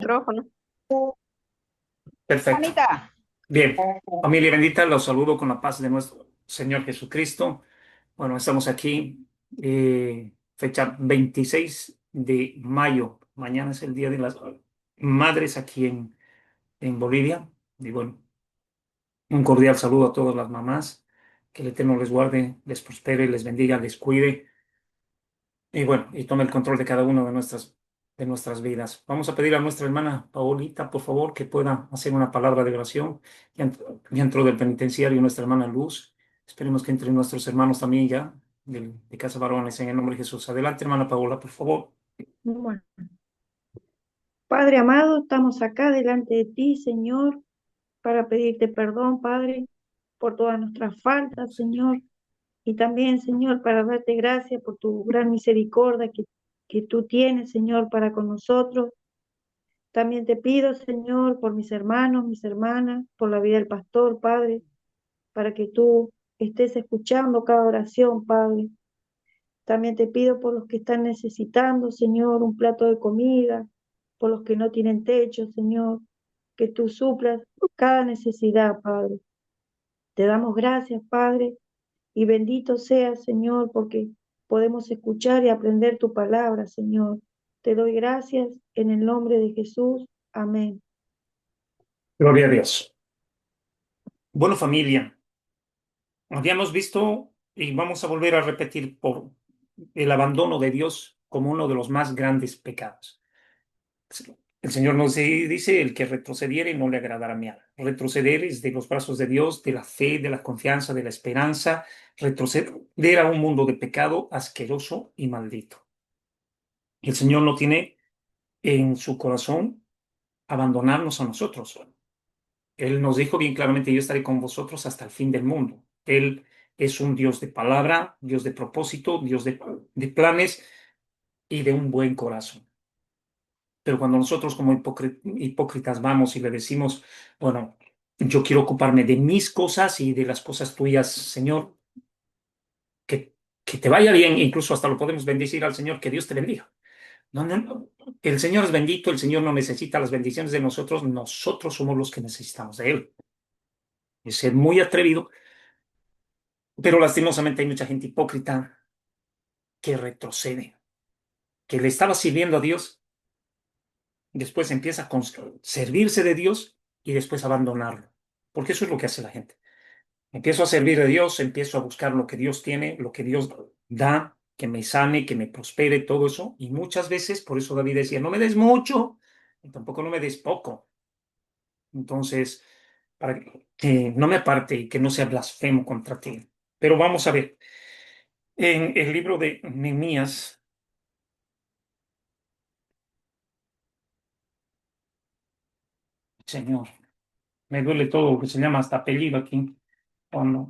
micrófono. Perfecto. Juanita, Bien, familia bendita, los saludo con la paz de nuestro Señor Jesucristo. Bueno, estamos aquí, fecha 26 de mayo. Mañana es el Día de las Madres aquí en Bolivia. Y bueno, un cordial saludo a todas las mamás. Que el Eterno les guarde, les prospere, les bendiga, les cuide. Y bueno, y tome el control de cada una de nuestras vidas. Vamos a pedir a nuestra hermana Paolita, por favor, que pueda hacer una palabra de oración. Ya entró del penitenciario nuestra hermana Luz. Esperemos que entre nuestros hermanos también ya, de Casa Varones, en el nombre de Jesús. Adelante, hermana Paola, por favor. Bueno, Padre amado, estamos acá delante de ti, Señor, para pedirte perdón, Padre, por todas nuestras faltas, Señor, y también, Señor, para darte gracias por tu gran misericordia que tú tienes, Señor, para con nosotros. También te pido, Señor, por mis hermanos, mis hermanas, por la vida del pastor, Padre, para que tú estés escuchando cada oración, Padre. También te pido por los que están necesitando, Señor, un plato de comida, por los que no tienen techo, Señor, que tú suplas cada necesidad, Padre. Te damos gracias, Padre, y bendito seas, Señor, porque podemos escuchar y aprender tu palabra, Señor. Te doy gracias en el nombre de Jesús. Amén. Gloria a Dios. Bueno, familia, habíamos visto y vamos a volver a repetir por el abandono de Dios como uno de los más grandes pecados. El Señor nos dice, el que retrocediere no le agradará mi alma. Retroceder es de los brazos de Dios, de la fe, de la confianza, de la esperanza. Retroceder a un mundo de pecado asqueroso y maldito. El Señor no tiene en su corazón abandonarnos a nosotros. Él nos dijo bien claramente, yo estaré con vosotros hasta el fin del mundo. Él es un Dios de palabra, Dios de propósito, Dios de planes y de un buen corazón. Pero cuando nosotros como hipócritas vamos y le decimos, bueno, yo quiero ocuparme de mis cosas y de las cosas tuyas, Señor, que, que te vaya bien, incluso hasta lo podemos bendecir al Señor, que Dios te bendiga. No, no, no. El Señor es bendito, el Señor no necesita las bendiciones de nosotros, nosotros somos los que necesitamos de Él. Es ser muy atrevido, pero lastimosamente hay mucha gente hipócrita que retrocede, que le estaba sirviendo a Dios, después empieza a servirse de Dios y después abandonarlo. Porque eso es lo que hace la gente. Empiezo a servir a Dios, empiezo a buscar lo que Dios tiene, lo que Dios da, que me sane, que me prospere, todo eso. Y muchas veces, por eso David decía, no me des mucho, y tampoco no me des poco. Entonces, para que no me aparte y que no sea blasfemo contra ti. Pero vamos a ver, en el libro de Nehemías, Señor, me duele todo lo que se llama hasta apellido aquí. Cuando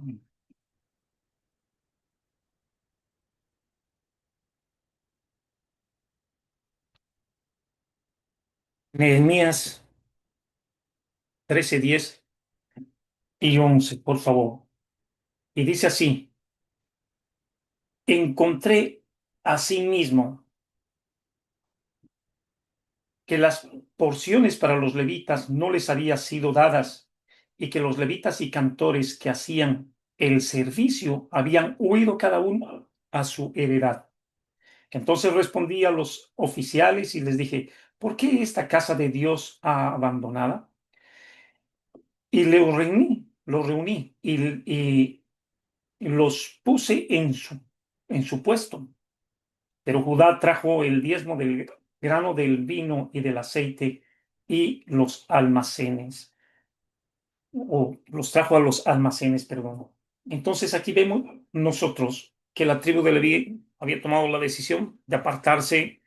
Nehemías 13:10 y 11, por favor. Y dice así. Encontré asimismo que las porciones para los levitas no les había sido dadas y que los levitas y cantores que hacían el servicio habían huido cada uno a su heredad. Entonces respondí a los oficiales y les dije, ¿por qué esta casa de Dios ha abandonada? Y los reuní y los puse en su puesto. Pero Judá trajo el diezmo del grano, del vino y del aceite y los almacenes, o los trajo a los almacenes, perdón. Entonces aquí vemos nosotros que la tribu de Leví había tomado la decisión de apartarse,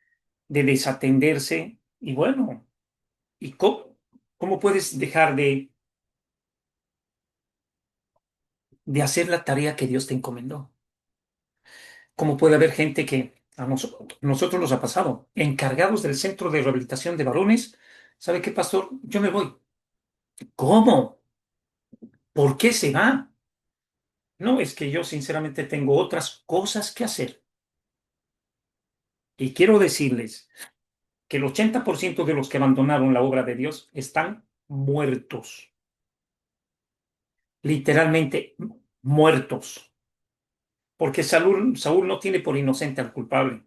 de desatenderse, y bueno, ¿y cómo puedes dejar de hacer la tarea que Dios te encomendó? ¿Cómo puede haber gente que a nosotros nos ha pasado, encargados del centro de rehabilitación de varones? ¿Sabe qué, pastor? Yo me voy. ¿Cómo? ¿Por qué se va? No, es que yo sinceramente tengo otras cosas que hacer. Y quiero decirles que el 80% de los que abandonaron la obra de Dios están muertos, literalmente muertos, porque Saúl no tiene por inocente al culpable.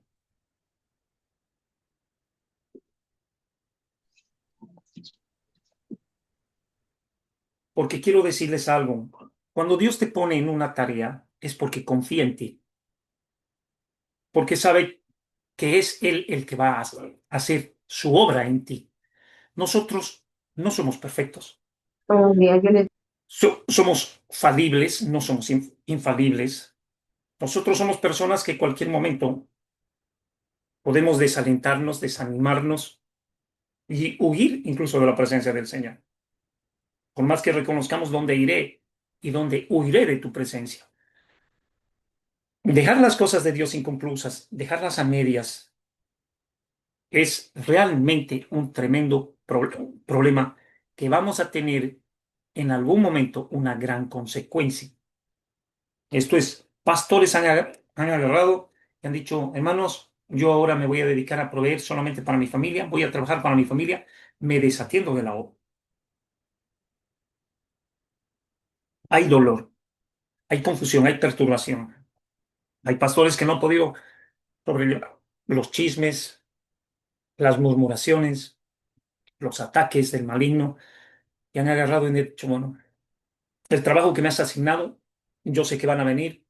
Porque quiero decirles algo, cuando Dios te pone en una tarea es porque confía en ti, porque sabe que es Él el que va a hacer su obra en ti. Nosotros no somos perfectos. Somos falibles, no somos infalibles. Nosotros somos personas que en cualquier momento podemos desalentarnos, desanimarnos y huir incluso de la presencia del Señor. Por más que reconozcamos dónde iré y dónde huiré de tu presencia. Dejar las cosas de Dios inconclusas, dejarlas a medias, es realmente un tremendo problema que vamos a tener en algún momento una gran consecuencia. Esto es, pastores han agarrado y han dicho, hermanos, yo ahora me voy a dedicar a proveer solamente para mi familia, voy a trabajar para mi familia, me desatiendo de la obra. Hay dolor, hay confusión, hay perturbación. Hay pastores que no han podido sobrellevar los chismes, las murmuraciones, los ataques del maligno y han agarrado y han dicho, bueno, el trabajo que me has asignado, yo sé que van a venir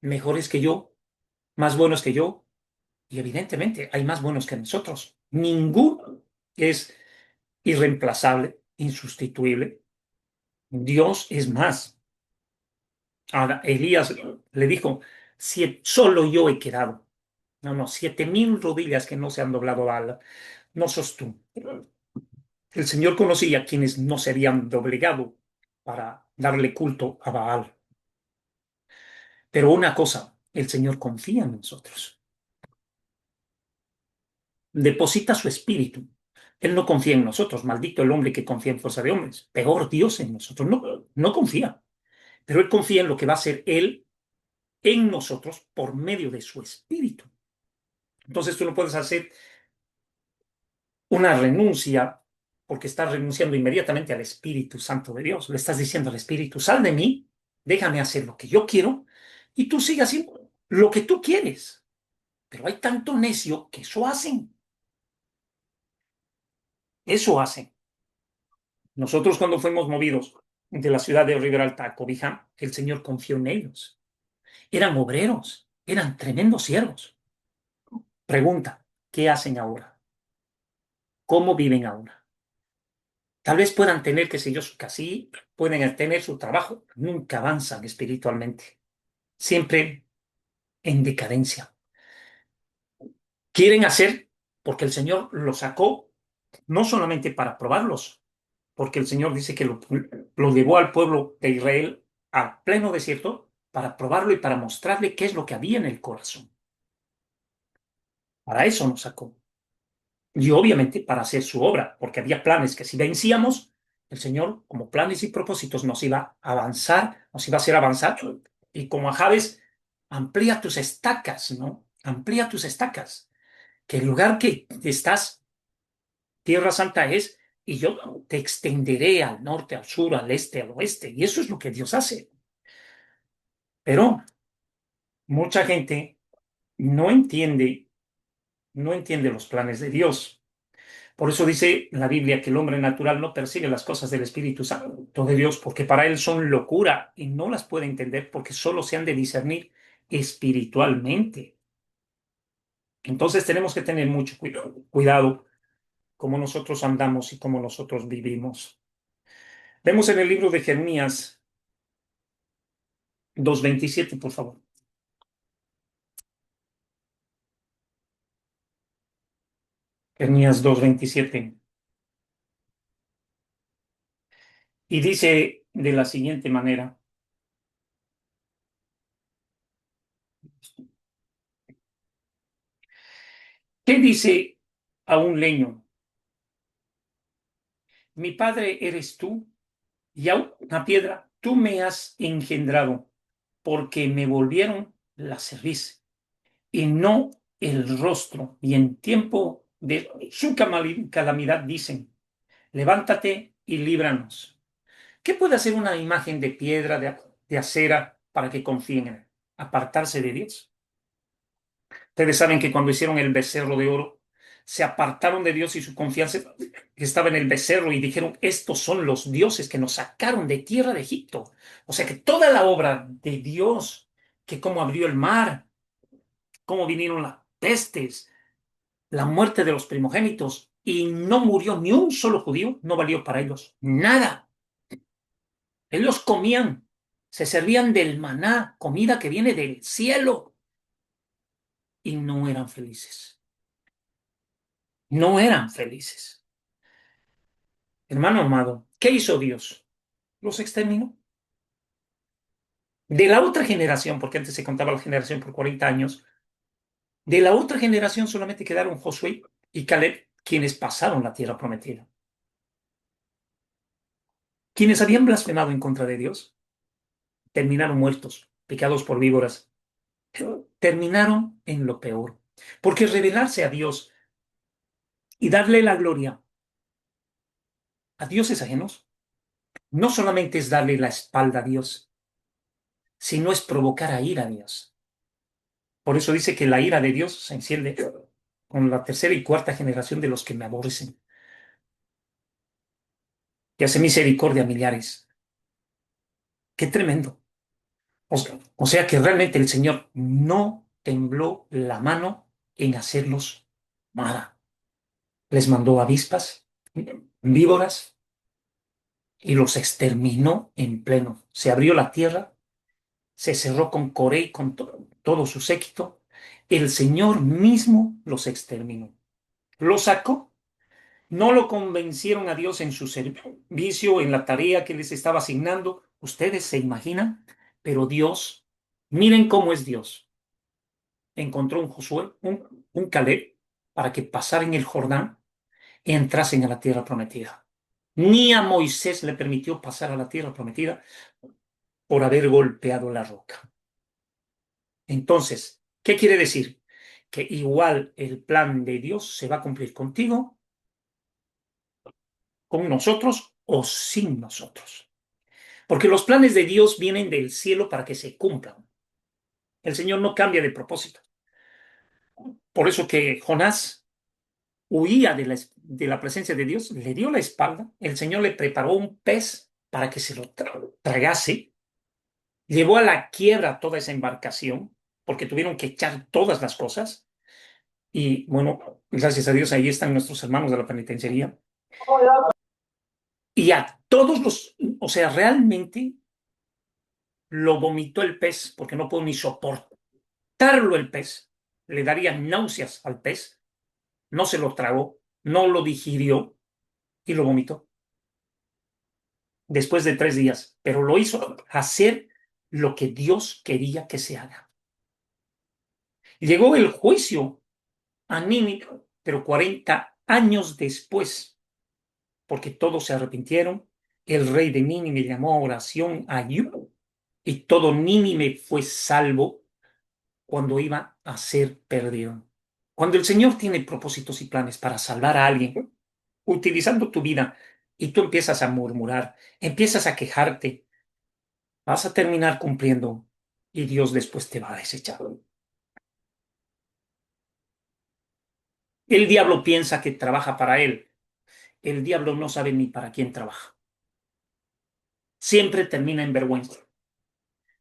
mejores que yo, más buenos que yo, y evidentemente hay más buenos que nosotros. Ninguno es irreemplazable, insustituible. Dios es más. Ahora, Elías le dijo, si solo yo he quedado. No, no, 7,000 rodillas que no se han doblado a Baal. No sos tú. El Señor conocía a quienes no se habían doblegado para darle culto a Baal. Pero una cosa, el Señor confía en nosotros. Deposita su espíritu. Él no confía en nosotros. Maldito el hombre que confía en fuerza de hombres. Peor Dios en nosotros. No, no confía. Pero Él confía en lo que va a hacer Él en nosotros por medio de su espíritu. Entonces tú no puedes hacer una renuncia porque estás renunciando inmediatamente al Espíritu Santo de Dios. Le estás diciendo al Espíritu, sal de mí, déjame hacer lo que yo quiero y tú sigas haciendo lo que tú quieres. Pero hay tanto necio que eso hacen. Eso hacen. Nosotros cuando fuimos movidos de la ciudad de River Alta a Cobija, el Señor confió en ellos. Eran obreros, eran tremendos siervos. Pregunta, ¿qué hacen ahora? ¿Cómo viven ahora? Tal vez puedan tener, qué sé yo, su casilla, pueden tener su trabajo, nunca avanzan espiritualmente, siempre en decadencia. Quieren hacer, porque el Señor los sacó, no solamente para probarlos, porque el Señor dice que lo llevó al pueblo de Israel a pleno desierto para probarlo y para mostrarle qué es lo que había en el corazón. Para eso nos sacó. Y obviamente para hacer su obra, porque había planes que si vencíamos, el Señor, como planes y propósitos, nos iba a avanzar, nos iba a hacer avanzar. Y como a Jabes, amplía tus estacas, ¿no? Amplía tus estacas, que el lugar que estás, Tierra Santa es, y yo te extenderé al norte, al sur, al este, al oeste. Y eso es lo que Dios hace. Pero mucha gente no entiende, no entiende los planes de Dios. Por eso dice la Biblia que el hombre natural no percibe las cosas del Espíritu Santo de Dios, porque para él son locura y no las puede entender porque solo se han de discernir espiritualmente. Entonces tenemos que tener mucho cuidado cómo nosotros andamos y cómo nosotros vivimos. Vemos en el libro de Jeremías 2:27, por favor. Jeremías 2:27. Y dice de la siguiente manera, ¿qué dice a un leño? Mi padre eres tú y a una piedra tú me has engendrado, porque me volvieron la cerviz y no el rostro, y en tiempo de su calamidad dicen, levántate y líbranos. ¿Qué puede hacer una imagen de piedra, de acera, para que confíen en él? Apartarse de Dios. Ustedes saben que cuando hicieron el becerro de oro, se apartaron de Dios y su confianza estaba en el becerro y dijeron, estos son los dioses que nos sacaron de tierra de Egipto. O sea que toda la obra de Dios, que cómo abrió el mar, cómo vinieron las pestes, la muerte de los primogénitos y no murió ni un solo judío, no valió para ellos nada. Ellos comían, se servían del maná, comida que viene del cielo, y no eran felices. No eran felices. Hermano amado, ¿qué hizo Dios? Los exterminó. De la otra generación, porque antes se contaba la generación por 40 años, de la otra generación solamente quedaron Josué y Caleb, quienes pasaron la tierra prometida. Quienes habían blasfemado en contra de Dios, terminaron muertos, picados por víboras. Terminaron en lo peor. Porque revelarse a Dios y darle la gloria a dioses ajenos no solamente es darle la espalda a Dios, sino es provocar a ira a Dios. Por eso dice que la ira de Dios se enciende con la tercera y cuarta generación de los que me aborrecen, que hace misericordia a millares. Qué tremendo. O sea que realmente el Señor no tembló la mano en hacerlos nada. Les mandó avispas, víboras, y los exterminó en pleno. Se abrió la tierra, se cerró con Coré y con todo su séquito. El Señor mismo los exterminó. Los sacó. No lo convencieron a Dios en su servicio, en la tarea que les estaba asignando. Ustedes se imaginan, pero Dios, miren cómo es Dios. Encontró un Josué, un Caleb, para que pasaran el Jordán y entrasen a la tierra prometida. Ni a Moisés le permitió pasar a la tierra prometida por haber golpeado la roca. Entonces, ¿qué quiere decir? Que igual el plan de Dios se va a cumplir contigo, con nosotros o sin nosotros. Porque los planes de Dios vienen del cielo para que se cumplan. El Señor no cambia de propósito. Por eso que Jonás huía de la presencia de Dios, le dio la espalda, el Señor le preparó un pez para que se lo tragase, llevó a la quiebra toda esa embarcación, porque tuvieron que echar todas las cosas. Y bueno, gracias a Dios, ahí están nuestros hermanos de la penitenciaría. Y a todos o sea, realmente lo vomitó el pez, porque no pudo ni soportarlo el pez. Le daría náuseas al pez, no se lo tragó, no lo digirió y lo vomitó después de 3 días. Pero lo hizo hacer lo que Dios quería que se haga. Llegó el juicio a Nínive, pero 40 años después, porque todos se arrepintieron. El rey de Nínive llamó a oración a ayuno y todo Nínive fue salvo cuando iba a ser perdido. Cuando el Señor tiene propósitos y planes para salvar a alguien, utilizando tu vida, y tú empiezas a murmurar, empiezas a quejarte, vas a terminar cumpliendo y Dios después te va a desechar. El diablo piensa que trabaja para él. El diablo no sabe ni para quién trabaja. Siempre termina en vergüenza.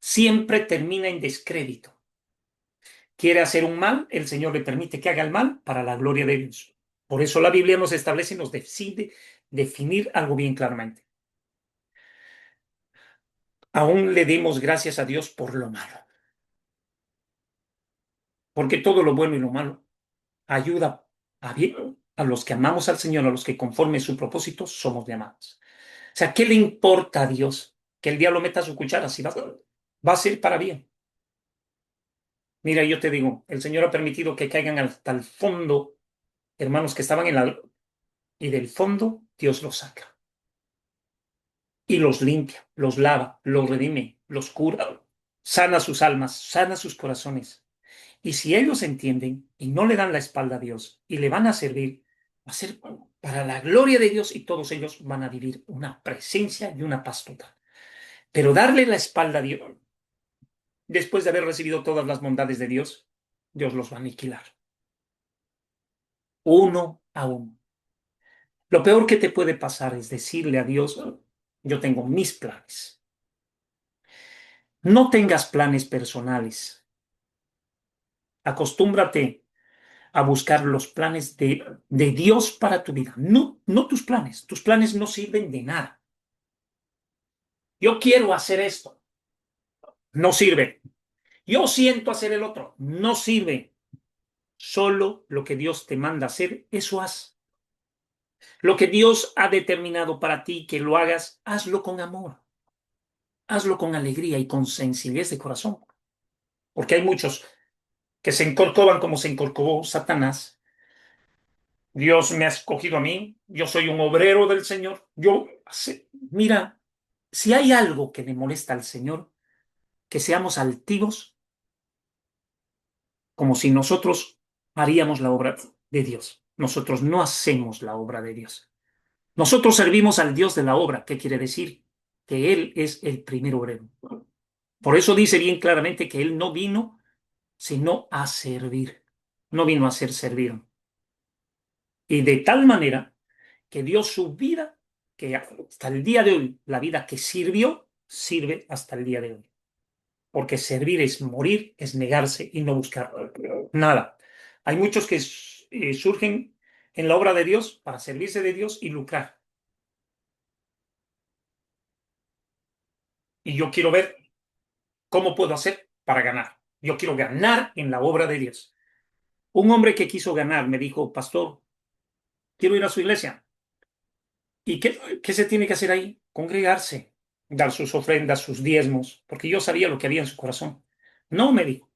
Siempre termina en descrédito. Quiere hacer un mal, el Señor le permite que haga el mal para la gloria de Dios. Por eso la Biblia nos establece y nos decide definir algo bien claramente. Aún le demos gracias a Dios por lo malo, porque todo lo bueno y lo malo ayuda a bien a los que amamos al Señor, a los que conforme su propósito somos llamados. O sea, ¿qué le importa a Dios que el diablo meta su cuchara? Si va a ser para bien. Mira, yo te digo, el Señor ha permitido que caigan hasta el fondo hermanos que estaban y del fondo Dios los saca y los limpia, los lava, los redime, los cura, sana sus almas, sana sus corazones. Y si ellos entienden y no le dan la espalda a Dios y le van a servir, va a ser para la gloria de Dios y todos ellos van a vivir una presencia y una paz total. Pero darle la espalda a Dios, después de haber recibido todas las bondades de Dios, Dios los va a aniquilar, uno a uno. Lo peor que te puede pasar es decirle a Dios, yo tengo mis planes. No tengas planes personales. Acostúmbrate a buscar los planes de Dios para tu vida. No, no tus planes. Tus planes no sirven de nada. Yo quiero hacer esto. No sirve. Yo siento hacer el otro. No sirve. Solo lo que Dios te manda hacer, eso haz. Lo que Dios ha determinado para ti que lo hagas, hazlo con amor. Hazlo con alegría y con sencillez de corazón. Porque hay muchos que se encorcovan como se encorcovó Satanás. Dios me ha escogido a mí, yo soy un obrero del Señor. Mira, si hay algo que le molesta al Señor, que seamos altivos como si nosotros haríamos la obra de Dios. Nosotros no hacemos la obra de Dios. Nosotros servimos al Dios de la obra, ¿qué quiere decir? Que Él es el primer obrero. Por eso dice bien claramente que Él no vino sino a servir. No vino a ser servido. Y de tal manera que dio su vida, que hasta el día de hoy, la vida que sirvió, sirve hasta el día de hoy. Porque servir es morir, es negarse y no buscar nada. Hay muchos que surgen en la obra de Dios para servirse de Dios y lucrar. Y yo quiero ver cómo puedo hacer para ganar. Yo quiero ganar en la obra de Dios. Un hombre que quiso ganar me dijo, pastor, quiero ir a su iglesia. ¿Y qué se tiene que hacer ahí? Congregarse, dar sus ofrendas, sus diezmos, porque yo sabía lo que había en su corazón. No, me dijo,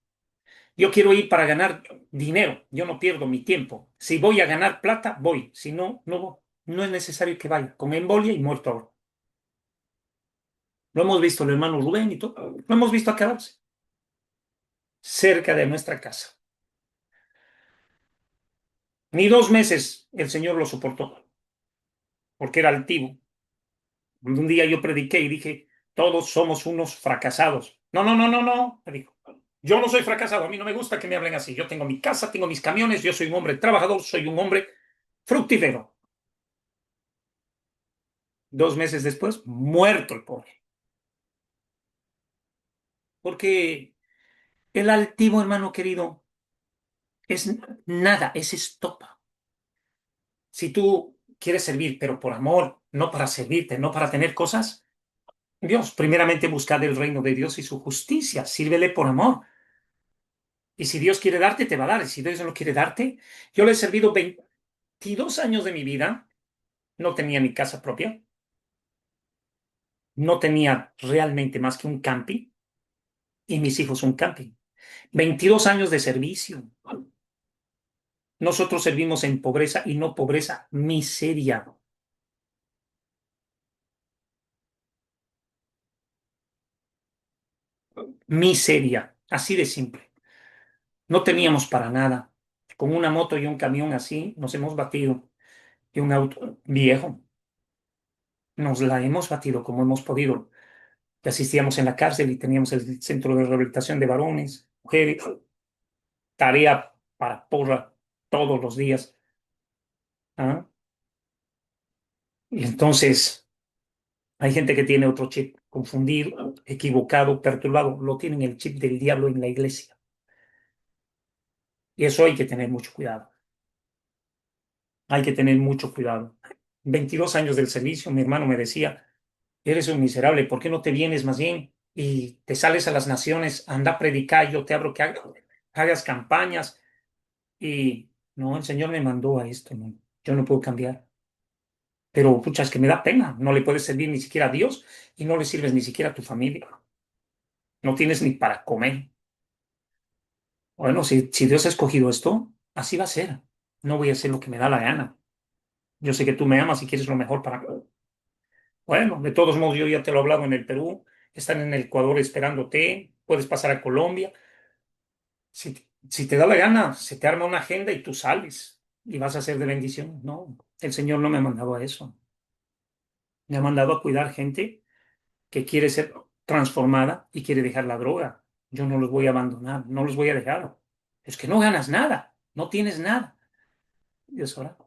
yo quiero ir para ganar dinero, yo no pierdo mi tiempo. Si voy a ganar plata, voy, si no, no voy. No es necesario que vaya, con embolia y muerto ahora. Lo hemos visto el hermano Rubén y todo, lo hemos visto acabarse cerca de nuestra casa. Ni 2 meses el Señor lo soportó, porque era altivo. Un día yo prediqué y dije, todos somos unos fracasados. No, no, no, no, no, me dijo. Yo no soy fracasado, a mí no me gusta que me hablen así. Yo tengo mi casa, tengo mis camiones, yo soy un hombre trabajador, soy un hombre fructífero. 2 meses después, muerto el pobre. Porque el altivo, hermano querido, es nada, es estopa. Si tú quieres servir, pero por amor, no para servirte, no para tener cosas, Dios, primeramente buscad el reino de Dios y su justicia, sírvele por amor. Y si Dios quiere darte, te va a dar. Y si Dios no quiere darte, yo le he servido 22 años de mi vida, no tenía mi casa propia, no tenía realmente más que un camping y mis hijos un camping. 22 años de servicio. Nosotros servimos en pobreza y no pobreza, miseria. Miseria, así de simple. No teníamos para nada. Con una moto y un camión así nos hemos batido. Y un auto viejo. Nos la hemos batido como hemos podido. Que asistíamos en la cárcel y teníamos el centro de rehabilitación de varones, mujeres, tarea para porra todos los días. ¿Ah? Y entonces hay gente que tiene otro chip, confundido, equivocado, perturbado, lo tienen el chip del diablo en la iglesia. Y eso hay que tener mucho cuidado. Hay que tener mucho cuidado. 22 años del servicio, mi hermano me decía, eres un miserable, ¿por qué no te vienes más bien y te sales a las naciones, anda a predicar, yo te abro que hagas campañas? Y no, el Señor me mandó a esto, no, yo no puedo cambiar. Pero, pucha, es que me da pena. No le puedes servir ni siquiera a Dios y no le sirves ni siquiera a tu familia. No tienes ni para comer. Bueno, si Dios ha escogido esto, así va a ser. No voy a hacer lo que me da la gana. Yo sé que tú me amas y quieres lo mejor para mí. Bueno, de todos modos, yo ya te lo he hablado en el Perú. Están en el Ecuador esperándote. Puedes pasar a Colombia. Si Si te da la gana, se te arma una agenda y tú sales y vas a ser de bendición. No, el Señor no me ha mandado a eso. Me ha mandado a cuidar gente que quiere ser transformada y quiere dejar la droga. Yo no los voy a abandonar, no los voy a dejar. Es que no ganas nada, no tienes nada. Y es ahora,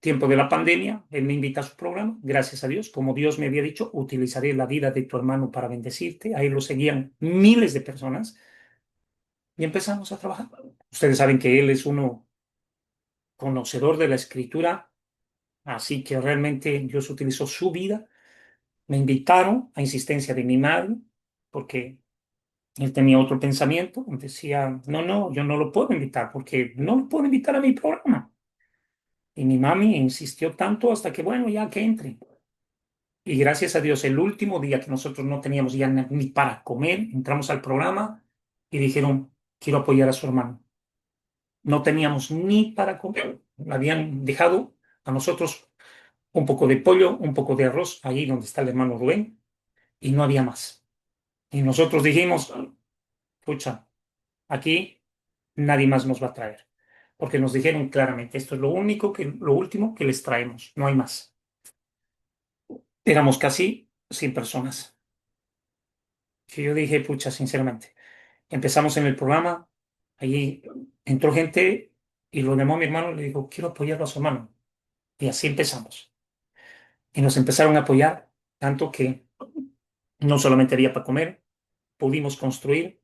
tiempo de la pandemia, él me invita a su programa, gracias a Dios, como Dios me había dicho, utilizaré la vida de tu hermano para bendecirte. Ahí lo seguían miles de personas y empezamos a trabajar. Ustedes saben que él es uno conocedor de la escritura, así que realmente Dios utilizó su vida. Me invitaron a insistencia de mi madre, porque él tenía otro pensamiento. Decía, no, no, yo no lo puedo invitar, porque no lo puedo invitar a mi programa. Y mi mami insistió tanto hasta que, bueno, ya que entre. Y gracias a Dios, el último día que nosotros no teníamos ya ni para comer, entramos al programa y dijeron, quiero apoyar a su hermano. No teníamos ni para comer. Habían dejado a nosotros un poco de pollo, un poco de arroz, ahí donde está el hermano Rubén, y no había más. Y nosotros dijimos, pucha, aquí nadie más nos va a traer, porque nos dijeron claramente, esto es lo único lo último que les traemos, no hay más. Éramos casi 100 personas. Que yo dije, pucha, sinceramente, empezamos en el programa, allí entró gente y lo llamó a mi hermano y le dijo, quiero apoyarlo a su hermano. Y así empezamos. Y nos empezaron a apoyar, tanto que no solamente había para comer, pudimos construir,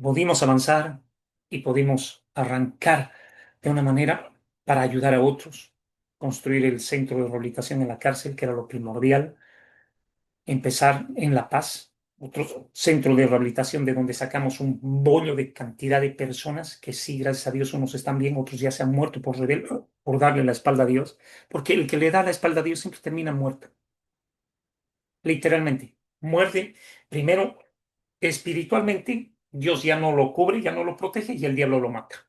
pudimos avanzar y pudimos arrancar de una manera para ayudar a otros, construir el centro de rehabilitación en la cárcel, que era lo primordial, empezar en La Paz, otro centro de rehabilitación de donde sacamos un bollo de cantidad de personas que sí, gracias a Dios, unos están bien, otros ya se han muerto por darle la espalda a Dios, porque el que le da la espalda a Dios siempre termina muerto, literalmente. Muerde primero espiritualmente, Dios ya no lo cubre, ya no lo protege y el diablo lo mata.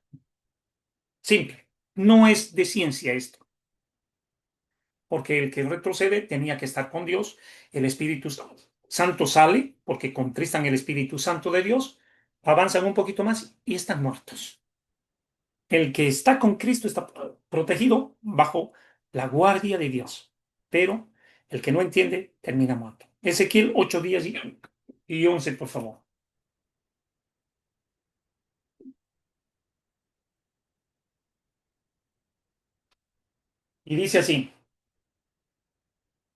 Simple. No es de ciencia esto, porque el que retrocede tenía que estar con Dios, el Espíritu Santo sale, porque contristan el Espíritu Santo de Dios, avanzan un poquito más y están muertos. El que está con Cristo está protegido bajo la guardia de Dios, pero el que no entiende termina muerto. Ezequiel 8 días y 11, por favor. Y dice así,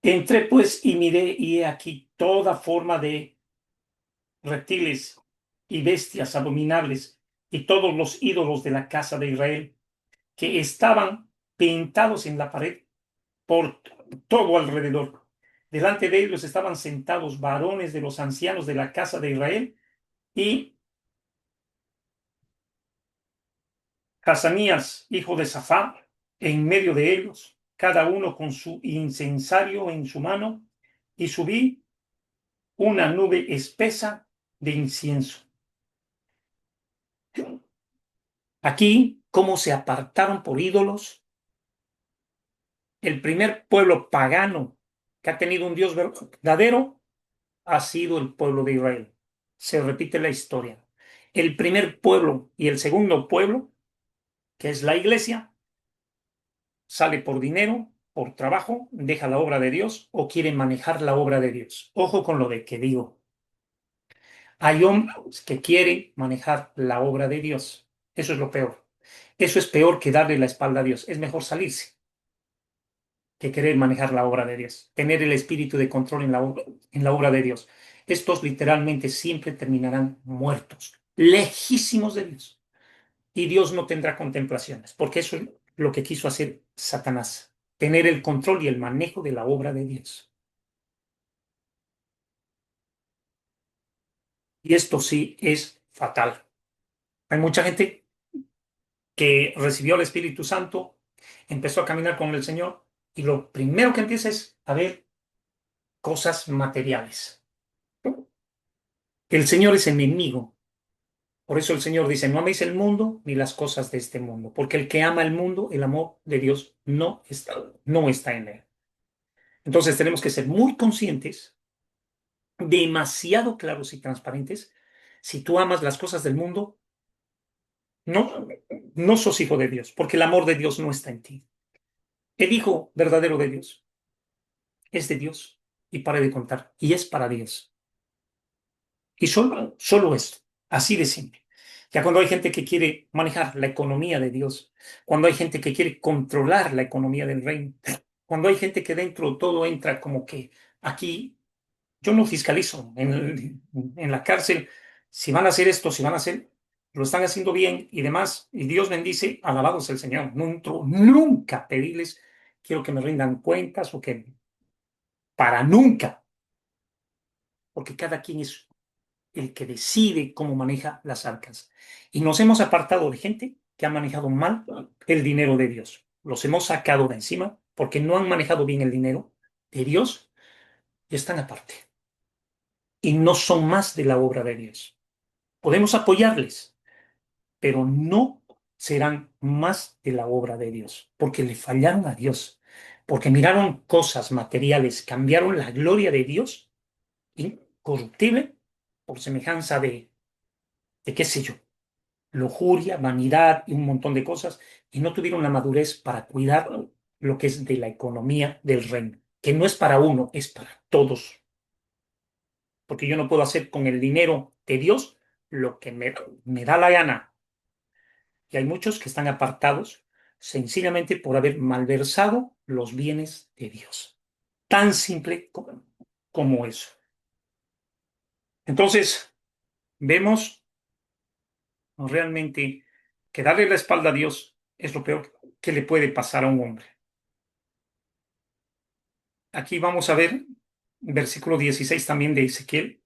entré pues y miré y he aquí toda forma de reptiles y bestias abominables y todos los ídolos de la casa de Israel que estaban pintados en la pared por todo alrededor. Delante de ellos estaban sentados varones de los ancianos de la casa de Israel y Hazanías, hijo de Safá, en medio de ellos, cada uno con su incensario en su mano, y subí una nube espesa de incienso. Aquí, cómo se apartaron por ídolos. El primer pueblo pagano que ha tenido un Dios verdadero ha sido el pueblo de Israel. Se repite la historia. El primer pueblo y el segundo pueblo, que es la iglesia, sale por dinero, por trabajo, deja la obra de Dios o quiere manejar la obra de Dios. Ojo con lo de que digo. Hay hombres que quieren manejar la obra de Dios. Eso es lo peor. Eso es peor que darle la espalda a Dios. Es mejor salirse que querer manejar la obra de Dios, tener el espíritu de control en la obra de Dios. Estos literalmente siempre terminarán muertos, lejísimos de Dios. Y Dios no tendrá contemplaciones, porque eso es lo que quiso hacer Satanás, tener el control y el manejo de la obra de Dios. Y esto sí es fatal. Hay mucha gente que recibió el Espíritu Santo, empezó a caminar con el Señor y lo primero que empieza es a ver cosas materiales. El Señor es enemigo. Por eso el Señor dice, no améis el mundo ni las cosas de este mundo, porque el que ama el mundo, el amor de Dios no está en él. Entonces tenemos que ser muy conscientes, demasiado claros y transparentes. Si tú amas las cosas del mundo, No, no sos hijo de Dios, porque el amor de Dios no está en ti. El Hijo verdadero de Dios es de Dios y pare de contar, y es para Dios. Y solo esto, así de simple. Ya cuando hay gente que quiere manejar la economía de Dios, cuando hay gente que quiere controlar la economía del reino, cuando hay gente que dentro todo entra como que aquí yo no fiscalizo en la cárcel si van a hacer esto, si van a hacer, lo están haciendo bien y demás, y Dios bendice, alabado sea el Señor. Nunca pedirles, quiero que me rindan cuentas o que para nunca, porque cada quien es el que decide cómo maneja las arcas. Y nos hemos apartado de gente que ha manejado mal el dinero de Dios. Los hemos sacado de encima porque no han manejado bien el dinero de Dios y están aparte. Y no son más de la obra de Dios. Podemos apoyarles, pero no serán más de la obra de Dios, porque le fallaron a Dios, porque miraron cosas materiales, cambiaron la gloria de Dios incorruptible por semejanza de qué sé yo, lujuria, vanidad y un montón de cosas, y no tuvieron la madurez para cuidar lo que es de la economía del reino, que no es para uno, es para todos, porque yo no puedo hacer con el dinero de Dios lo que me da la gana. Y hay muchos que están apartados sencillamente por haber malversado los bienes de Dios. Tan simple como eso. Entonces, vemos realmente que darle la espalda a Dios es lo peor que le puede pasar a un hombre. Aquí vamos a ver versículo 16 también de Ezequiel.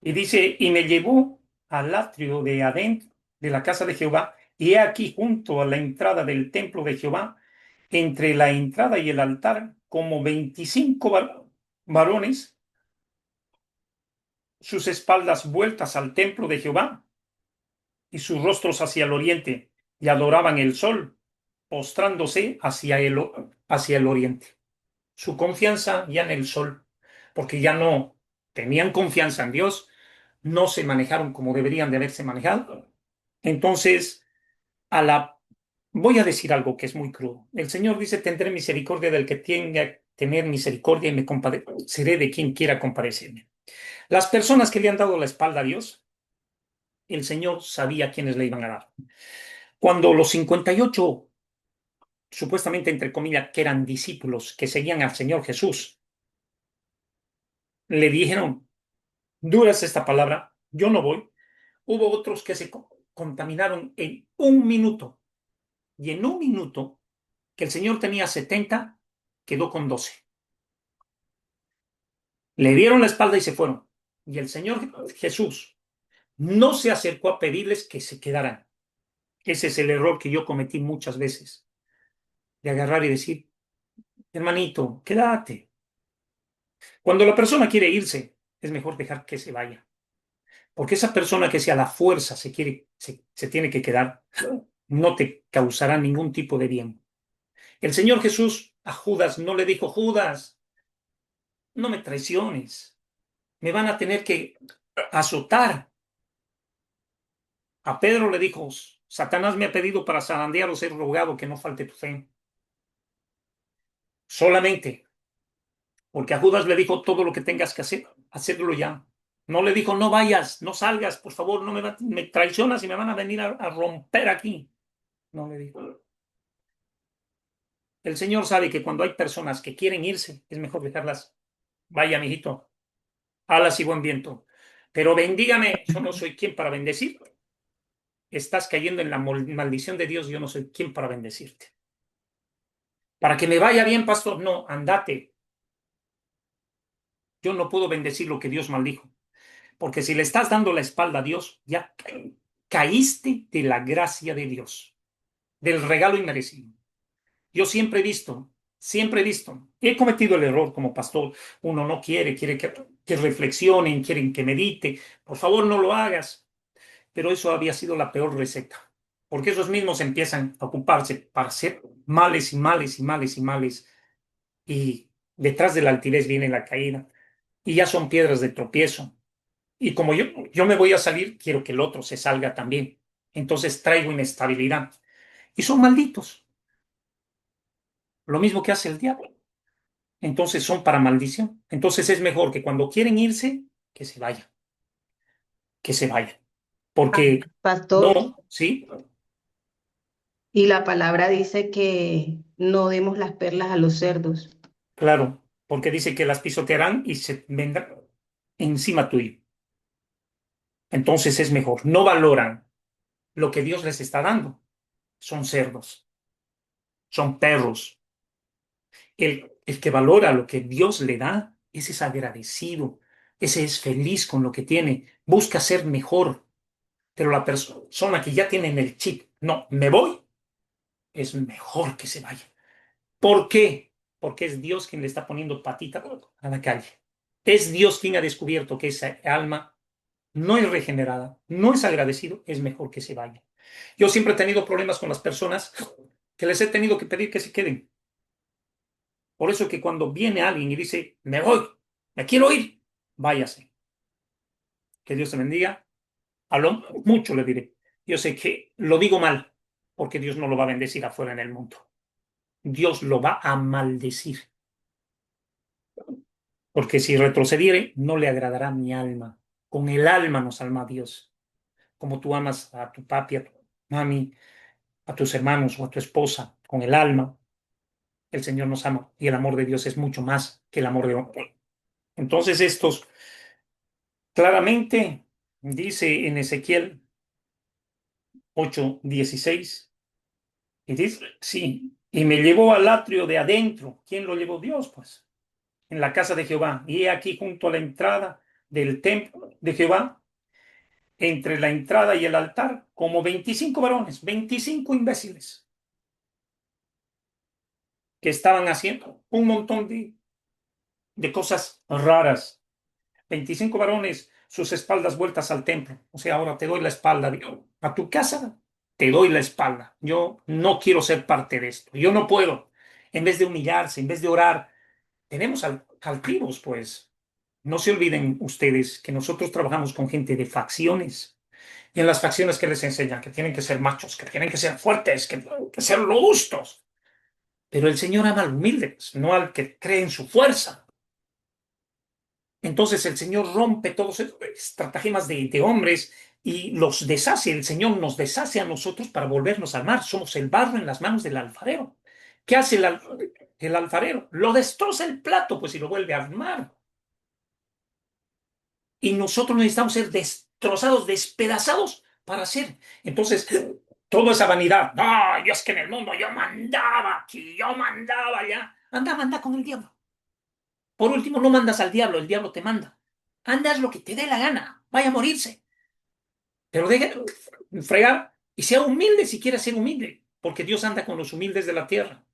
Y dice, y me llevó al atrio de adentro de la casa de Jehová, y he aquí junto a la entrada del templo de Jehová, entre la entrada y el altar, como 25 varones, sus espaldas vueltas al templo de Jehová y sus rostros hacia el oriente, y adoraban el sol, postrándose hacia el oriente. Su confianza ya en el sol, porque ya no tenían confianza en Dios, no se manejaron como deberían de haberse manejado. Entonces, a la voy a decir algo que es muy crudo. El Señor dice, tendré misericordia del que tenga que tener misericordia y me compadeceré de quien quiera compadecerme. Las personas que le han dado la espalda a Dios, el Señor sabía quiénes le iban a dar. Cuando los 58, supuestamente entre comillas, que eran discípulos que seguían al Señor Jesús, le dijeron, duras esta palabra, yo no voy. Hubo otros que se contaminaron en un minuto. Y en un minuto, que el Señor tenía 70, quedó con 12. Le dieron la espalda y se fueron. Y el Señor Jesús no se acercó a pedirles que se quedaran. Ese es el error que yo cometí muchas veces, de agarrar y decir, hermanito, quédate. Cuando la persona quiere irse, es mejor dejar que se vaya. Porque esa persona que sea a la fuerza se tiene que quedar, no te causará ningún tipo de bien. El Señor Jesús a Judas no le dijo, Judas, no me traiciones, me van a tener que azotar. A Pedro le dijo, Satanás me ha pedido para zarandearos, he rogado que no falte tu fe. Solamente, porque a Judas le dijo todo lo que tengas que hacer, hacerlo ya. No le dijo, no vayas, no salgas, por favor, no me traicionas y me van a venir a romper aquí. No le dijo. El Señor sabe que cuando hay personas que quieren irse, es mejor dejarlas. Vaya, mijito, alas y buen viento. Pero bendígame, yo no soy quien para bendecir. Estás cayendo en la maldición de Dios, yo no soy quien para bendecirte. Para que me vaya bien, pastor, no, andate. Yo no puedo bendecir lo que Dios maldijo. Porque si le estás dando la espalda a Dios, ya caíste de la gracia de Dios, del regalo inmerecido. Yo siempre he visto, he cometido el error como pastor. Uno no quiere que reflexionen, quieren que medite. Por favor, no lo hagas. Pero eso había sido la peor receta. Porque esos mismos empiezan a ocuparse para hacer males y males y males y males. Y detrás de la altivez viene la caída. Y ya son piedras de tropiezo. Y como yo me voy a salir, quiero que el otro se salga también. Entonces traigo inestabilidad. Y son malditos. Lo mismo que hace el diablo. Entonces son para maldición. Entonces es mejor que cuando quieren irse, que se vayan, que se vayan. Porque Pastor, no, ¿sí? y la palabra dice que no demos las perlas a los cerdos. Claro, porque dice que las pisotearán y se vendrán encima tuyo. Entonces es mejor. No valoran lo que Dios les está dando. Son cerdos, son perros. El que valora lo que Dios le da, ese es agradecido, ese es feliz con lo que tiene, busca ser mejor. Pero la persona que ya tiene en el chip, no, me voy, es mejor que se vaya. ¿Por qué? Porque es Dios quien le está poniendo patita a la calle. Es Dios quien ha descubierto que esa alma no es regenerada, no es agradecido, es mejor que se vaya. Yo siempre he tenido problemas con las personas que les he tenido que pedir que se queden. Por eso que cuando viene alguien y dice, me voy, me quiero ir, váyase. Que Dios te bendiga. A lo mucho le diré. Yo sé que lo digo mal, porque Dios no lo va a bendecir afuera en el mundo. Dios lo va a maldecir. Porque si retrocediere, no le agradará mi alma. Con el alma nos alma Dios. Como tú amas a tu papi, a tu mami, a tus hermanos o a tu esposa, con el alma, el Señor nos ama. Y el amor de Dios es mucho más que el amor de hombre. Entonces, estos claramente dice en Ezequiel 8:16, y dice, sí, y me llevó al atrio de adentro. ¿Quién lo llevó? Dios, pues, en la casa de Jehová. Y he aquí junto a la entrada del templo de Jehová, entre la entrada y el altar, como 25 varones, 25 imbéciles, que estaban haciendo un montón de cosas raras. 25 varones, sus espaldas vueltas al templo. O sea, ahora te doy la espalda, Dios. A tu casa te doy la espalda. Yo no quiero ser parte de esto. Yo no puedo. En vez de humillarse, en vez de orar, tenemos altivos, pues. No se olviden ustedes que nosotros trabajamos con gente de facciones. Y en las facciones que les enseñan que tienen que ser machos, que tienen que ser fuertes, que tienen que ser robustos. Pero el Señor ama al humilde, pues, no al que cree en su fuerza. Entonces el Señor rompe todos esos estratagemas de hombres y los deshace. El Señor nos deshace a nosotros para volvernos a armar. Somos el barro en las manos del alfarero. ¿Qué hace el alfarero? Lo destroza el plato, pues, y lo vuelve a armar. Y nosotros necesitamos ser destrozados, despedazados para hacer. Entonces, toda esa vanidad. No, yo es que en el mundo yo mandaba aquí, yo mandaba allá. Anda con el diablo. Por último, no mandas al diablo, el diablo te manda. Andas lo que te dé la gana, vaya a morirse. Pero deje fregar y sea humilde si quiere ser humilde, porque Dios anda con los humildes de la tierra.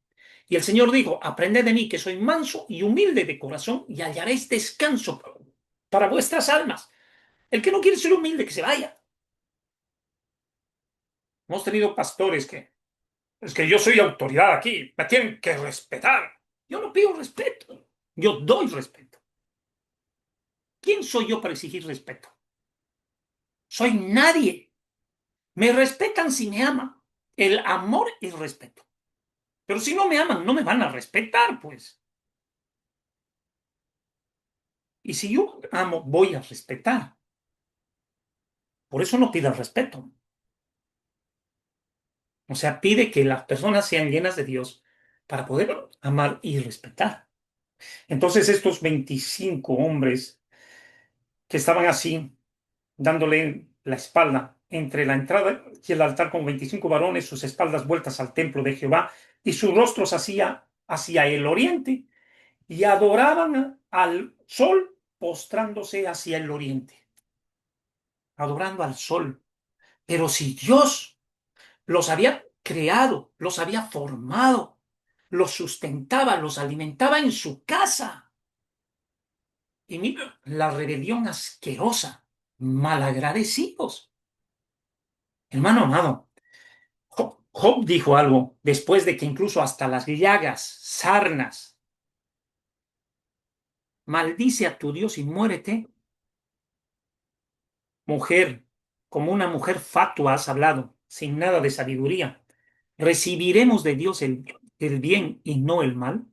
Y el Señor dijo, aprended de mí que soy manso y humilde de corazón y hallaréis descanso para vuestras almas. El que no quiere ser humilde, que se vaya. Hemos tenido pastores que, es que yo soy autoridad aquí, me tienen que respetar. Yo no pido respeto, yo doy respeto. ¿Quién soy yo para exigir respeto? Soy nadie. Me respetan si me aman. El amor es respeto. Pero si no me aman, no me van a respetar, pues. Y si yo amo, voy a respetar. Por eso no pidas respeto. O sea, pide que las personas sean llenas de Dios para poder amar y respetar. Entonces estos 25 hombres que estaban así, dándole la espalda entre la entrada y el altar con 25 varones, sus espaldas vueltas al templo de Jehová y sus rostros hacia el oriente, y adoraban al sol postrándose hacia el oriente, adorando al sol. Pero si Dios los había creado, los había formado, los sustentaba, los alimentaba en su casa. Y mira la rebelión asquerosa, malagradecidos. Hermano amado, Job dijo algo después de que incluso hasta las llagas, sarnas, maldice a tu Dios y muérete. mujer, como una mujer fatua has hablado, sin nada de sabiduría. ¿Recibiremos de Dios el bien y no el mal?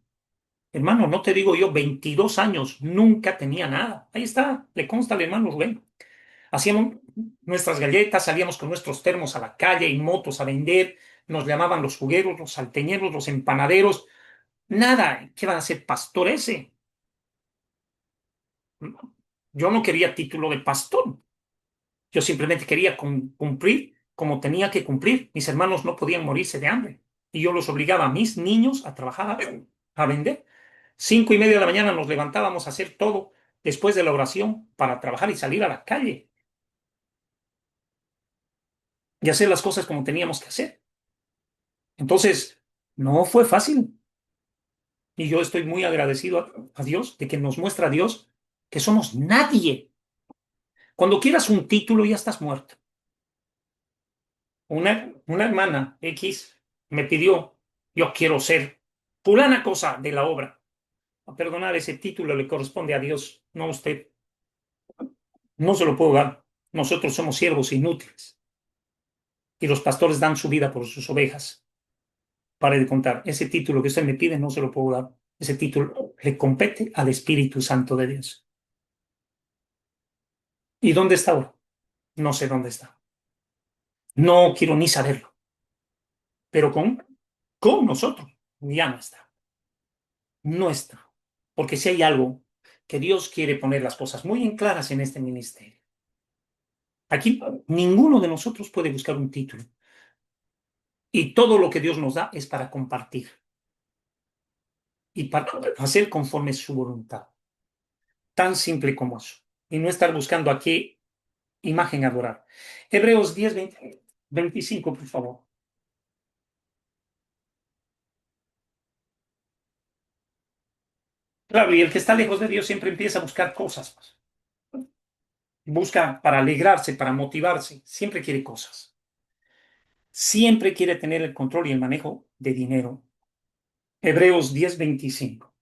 Hermano, no te digo yo, 22 años, nunca tenía nada. Ahí está, le consta al hermano Rubén. Hacíamos nuestras galletas, salíamos con nuestros termos a la calle, en motos a vender, nos llamaban los jugueros, los salteñeros, los empanaderos. Nada, ¿qué van a ser pastor ese? Yo no quería título de pastor. Yo simplemente quería cumplir como tenía que cumplir. Mis hermanos no podían morirse de hambre. Y yo los obligaba a mis niños a trabajar, a vender. 5:30 de la mañana nos levantábamos a hacer todo después de la oración para trabajar y salir a la calle y hacer las cosas como teníamos que hacer. Entonces, no fue fácil. Y yo estoy muy agradecido a Dios de que nos muestra a Dios que somos nadie. Cuando quieras un título ya estás muerto. Una hermana X me pidió, yo quiero ser fulana cosa de la obra. A perdonar, ese título le corresponde a Dios, no a usted. No se lo puedo dar. Nosotros somos siervos inútiles. Y los pastores dan su vida por sus ovejas. Pare de contar. Ese título que usted me pide no se lo puedo dar. Ese título le compete al Espíritu Santo de Dios. ¿Y dónde está ahora? No sé dónde está. No quiero ni saberlo. Pero con nosotros ya no está. No está. Porque si hay algo que Dios quiere poner las cosas muy en claras en este ministerio. Aquí ninguno de nosotros puede buscar un título. Y todo lo que Dios nos da es para compartir y para hacer conforme su voluntad. Tan simple como eso. Y no estar buscando a qué imagen adorar. Hebreos 10, 25, por favor. Claro, y el que está lejos de Dios siempre empieza a buscar cosas. Busca para alegrarse, para motivarse. Siempre quiere cosas. Siempre quiere tener el control y el manejo de dinero. Hebreos 10, 25.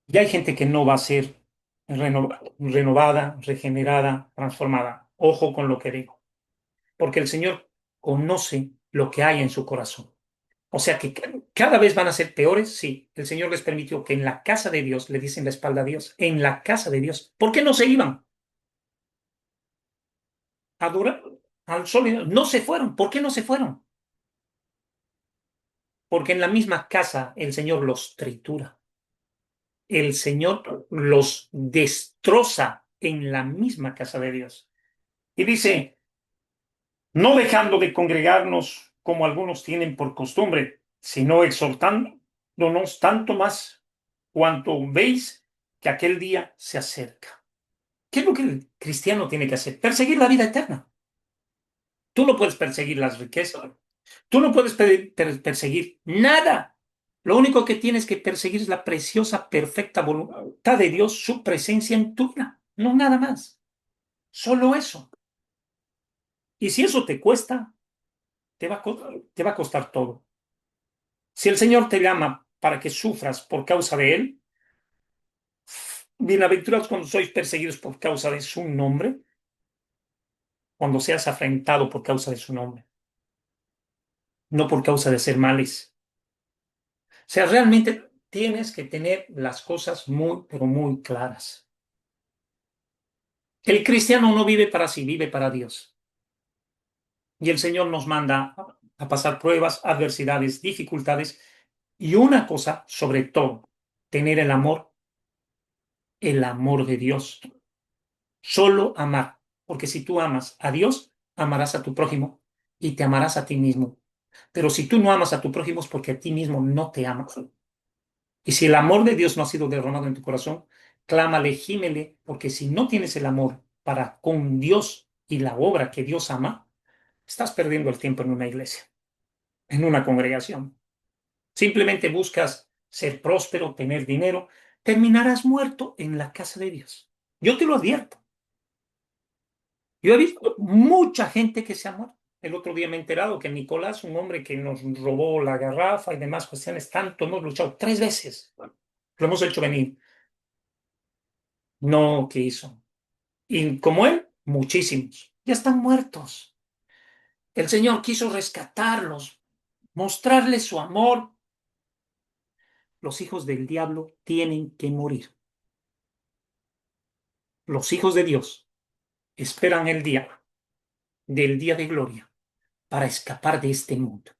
Y hay gente que no va a ser renovada, regenerada, transformada. Ojo con lo que digo. Porque el Señor conoce lo que hay en su corazón. O sea que cada vez van a ser peores. Sí, el Señor les permitió que en la casa de Dios le diesen la espalda a Dios. En la casa de Dios. ¿Por qué no se iban? A adorar al sol. No se fueron. ¿Por qué no se fueron? Porque en la misma casa el Señor los tritura. El Señor los destroza en la misma casa de Dios. Y dice, no dejando de congregarnos como algunos tienen por costumbre, sino exhortándonos tanto más cuanto veis que aquel día se acerca. ¿Qué es lo que el cristiano tiene que hacer? Perseguir la vida eterna. Tú no puedes perseguir las riquezas. Tú no puedes perseguir nada. Lo único que tienes que perseguir es la preciosa, perfecta voluntad de Dios, su presencia en tu vida. No nada más. Solo eso. Y si eso te cuesta, te va a costar todo. Si el Señor te llama para que sufras por causa de Él, bienaventurados cuando sois perseguidos por causa de su nombre, cuando seas afrentado por causa de su nombre, no por causa de ser males. O sea, realmente tienes que tener las cosas muy, pero muy claras. El cristiano no vive para sí, vive para Dios. Y el Señor nos manda a pasar pruebas, adversidades, dificultades y una cosa, sobre todo, tener el amor de Dios. Solo amar, porque si tú amas a Dios, amarás a tu prójimo y te amarás a ti mismo. Pero si tú no amas a tu prójimo es porque a ti mismo no te amas. Y si el amor de Dios no ha sido derramado en tu corazón, clámale, gímele, porque si no tienes el amor para con Dios y la obra que Dios ama, estás perdiendo el tiempo en una iglesia, en una congregación. Simplemente buscas ser próspero, tener dinero, terminarás muerto en la casa de Dios. Yo te lo advierto. Yo he visto mucha gente que se ha muerto. El otro día me he enterado que Nicolás, un hombre que nos robó la garrafa y demás cuestiones, tanto hemos luchado 3 veces. lo hemos hecho venir. No quiso. Y como él, muchísimos. Ya están muertos. El Señor quiso rescatarlos, mostrarles su amor. Los hijos del diablo tienen que morir. Los hijos de Dios esperan el día del día de gloria para escapar de este mundo.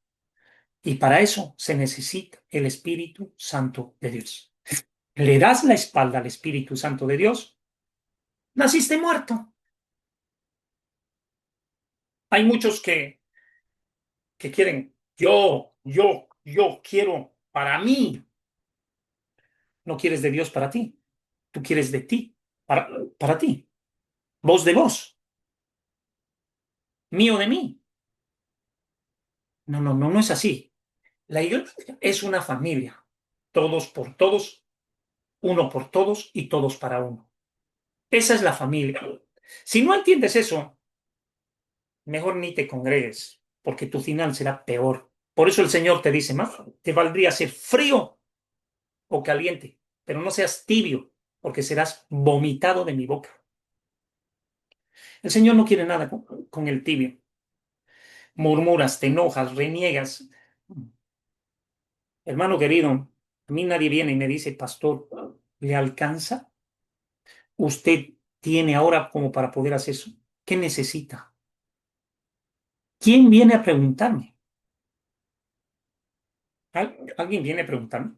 Y para eso se necesita el Espíritu Santo de Dios. Le das la espalda al Espíritu Santo de Dios, naciste muerto. Hay muchos que quieren, yo quiero para mí. No quieres de Dios para ti. Tú quieres de ti, para ti. Vos de vos, mío de mí. No, no, no, no es así. La iglesia es una familia. Todos por todos, uno por todos y todos para uno. Esa es la familia. Si no entiendes eso, mejor ni te congregues, porque tu final será peor. Por eso el Señor te dice, más te valdría ser frío o caliente, pero no seas tibio, porque serás vomitado de mi boca. El Señor no quiere nada con el tibio. Murmuras, te enojas, reniegas. Hermano querido, a mí nadie viene y me dice, pastor, ¿le alcanza? ¿Usted tiene ahora como para poder hacer eso? ¿Qué necesita? ¿Quién viene a preguntarme? ¿Alguien viene a preguntarme?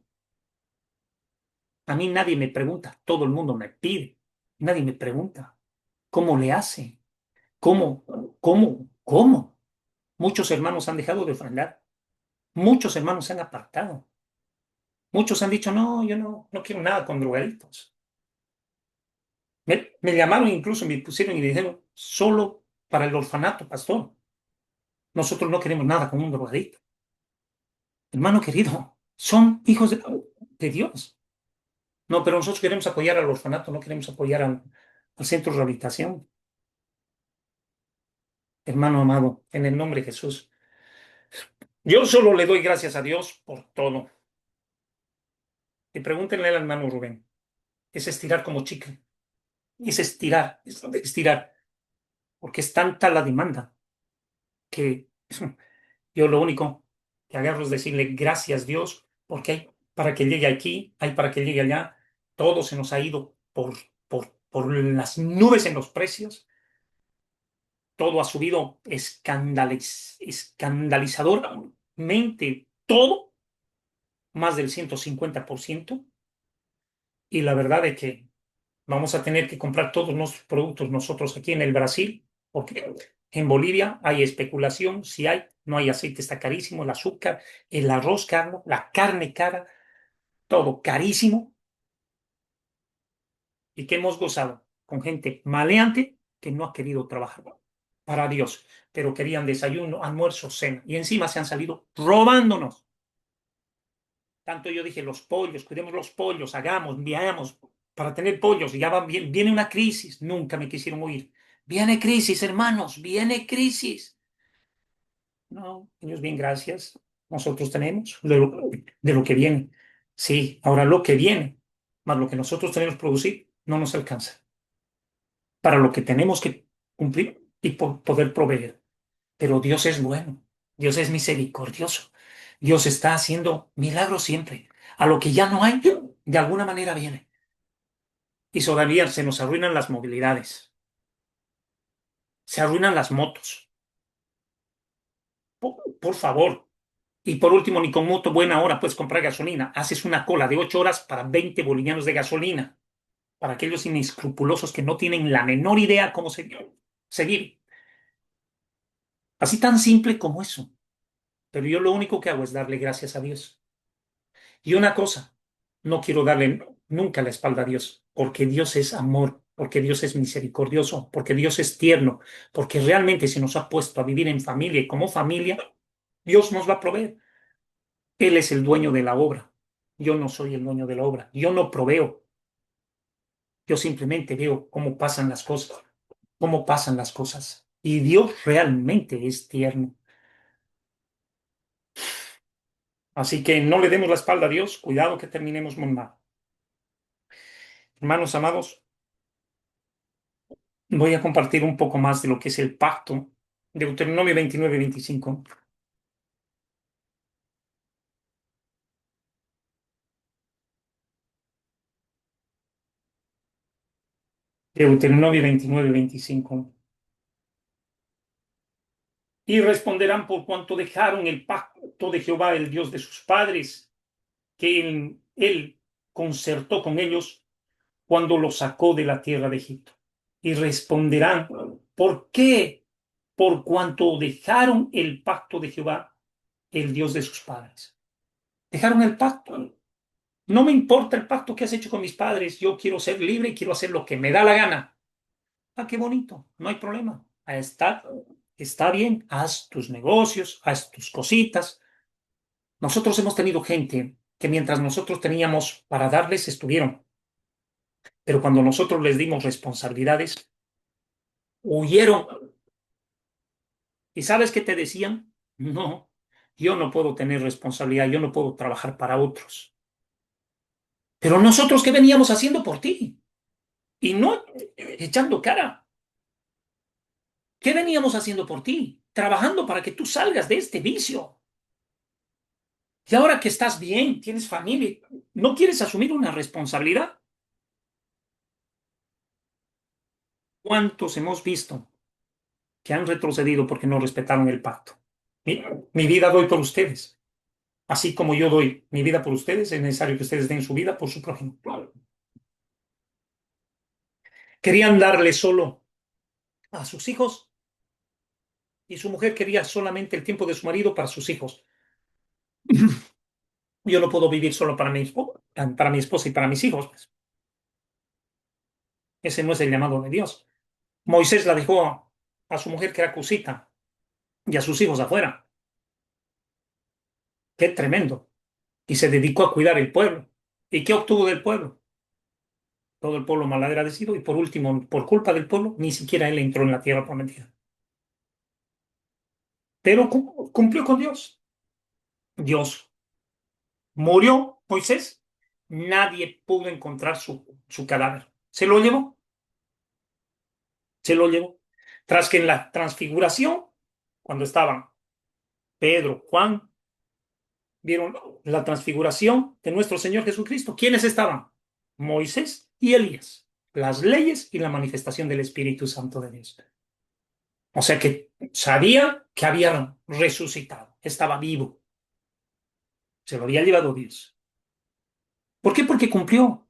A mí nadie me pregunta, todo el mundo me pide. Nadie me pregunta, ¿cómo le hace? ¿Cómo? ¿Cómo? Muchos hermanos han dejado de ofrendar. Muchos hermanos se han apartado. Muchos han dicho, no, yo no quiero nada con drogadictos. Me llamaron incluso, me pusieron y me dijeron, solo para el orfanato, pastor. Nosotros no queremos nada con un drogadicto. Hermano querido, son hijos de Dios. No, pero nosotros queremos apoyar al orfanato, no queremos apoyar al centro de rehabilitación. Hermano amado, en el nombre de Jesús, yo solo le doy gracias a Dios por todo. Y pregúntenle al hermano Rubén, es estirar como chicle, es estirar, porque es tanta la demanda que yo lo único que agarro es decirle gracias Dios, porque hay para que llegue aquí, hay para que llegue allá, todo se nos ha ido por las nubes en los precios, todo ha subido escandalizadoramente, todo más del 150%, y la verdad es que vamos a tener que comprar todos nuestros productos nosotros aquí en el Brasil, porque en Bolivia hay especulación, si hay, no hay aceite, está carísimo, el azúcar, el arroz caro, la carne cara, todo carísimo, y que hemos gozado con gente maleante que no ha querido trabajar para Dios, pero querían desayuno, almuerzo, cena, y encima se han salido robándonos. Tanto yo dije, los pollos, cuidemos los pollos, hagamos, viajamos para tener pollos, y ya viene una crisis, nunca me quisieron oír. Viene crisis, hermanos, viene crisis. No, ellos bien, gracias. Nosotros tenemos de lo que viene. Sí, ahora lo que viene, más lo que nosotros tenemos que producir, no nos alcanza para lo que tenemos que cumplir y poder proveer. Pero Dios es bueno, Dios es misericordioso, Dios está haciendo milagros siempre. A lo que ya no hay, de alguna manera viene. Y todavía se nos arruinan las movilidades, se arruinan las motos. Por favor. Y por último, ni con moto buena hora puedes comprar gasolina. Haces una cola de 8 horas para 20 bolivianos de gasolina. Para aquellos inescrupulosos que no tienen la menor idea cómo seguir. Así tan simple como eso. Pero yo lo único que hago es darle gracias a Dios. Y una cosa, no quiero darle nunca la espalda a Dios, porque Dios es amor, porque Dios es misericordioso, porque Dios es tierno, porque realmente se nos ha puesto a vivir en familia y como familia, Dios nos va a proveer. Él es el dueño de la obra. Yo no soy el dueño de la obra. Yo no proveo. Yo simplemente veo cómo pasan las cosas, cómo pasan las cosas. Y Dios realmente es tierno. Así que no le demos la espalda a Dios. Cuidado que terminemos muy mal. Hermanos amados, voy a compartir un poco más de lo que es el pacto. Deuteronomio 29-25. Deuteronomio 29-25. Y responderán por cuanto dejaron el pacto de Jehová, el Dios de sus padres, que él concertó con ellos cuando los sacó de la tierra de Egipto. Y responderán, ¿por qué? Por cuanto dejaron el pacto de Jehová, el Dios de sus padres. Dejaron el pacto. No me importa el pacto que has hecho con mis padres. Yo quiero ser libre y quiero hacer lo que me da la gana. Ah, qué bonito. No hay problema. Está bien. Haz tus negocios, haz tus cositas. Nosotros hemos tenido gente que mientras nosotros teníamos para darles, estuvieron. Pero cuando nosotros les dimos responsabilidades, huyeron. ¿Y sabes qué te decían? No, yo no puedo tener responsabilidad, yo no puedo trabajar para otros. Pero nosotros, ¿qué veníamos haciendo por ti? Y no echando cara. ¿Qué veníamos haciendo por ti? Trabajando para que tú salgas de este vicio. Y ahora que estás bien, tienes familia, ¿no quieres asumir una responsabilidad? ¿Cuántos hemos visto que han retrocedido porque no respetaron el pacto? Mi, mi vida doy por ustedes. Así como yo doy mi vida por ustedes, es necesario que ustedes den su vida por su prójimo. Querían darle solo a sus hijos y su mujer quería solamente el tiempo de su marido para sus hijos. Yo no puedo vivir solo para mi esposa y para mis hijos, pues. Ese no es el llamado de Dios. Moisés la dejó a su mujer que era cusita y a sus hijos afuera. Qué tremendo. Y se dedicó a cuidar el pueblo. ¿Y qué obtuvo del pueblo? Todo el pueblo malagradecido y por último, por culpa del pueblo, ni siquiera él entró en la tierra prometida. Pero cumplió con Dios. Dios murió Moisés. Nadie pudo encontrar su cadáver. Se lo llevó. Se lo llevó. Tras que en la transfiguración, cuando estaban Pedro, Juan, vieron la transfiguración de nuestro Señor Jesucristo. ¿Quiénes estaban? Moisés y Elías. Las leyes y la manifestación del Espíritu Santo de Dios. O sea que sabía que había resucitado, estaba vivo. Se lo había llevado Dios. ¿Por qué? Porque cumplió.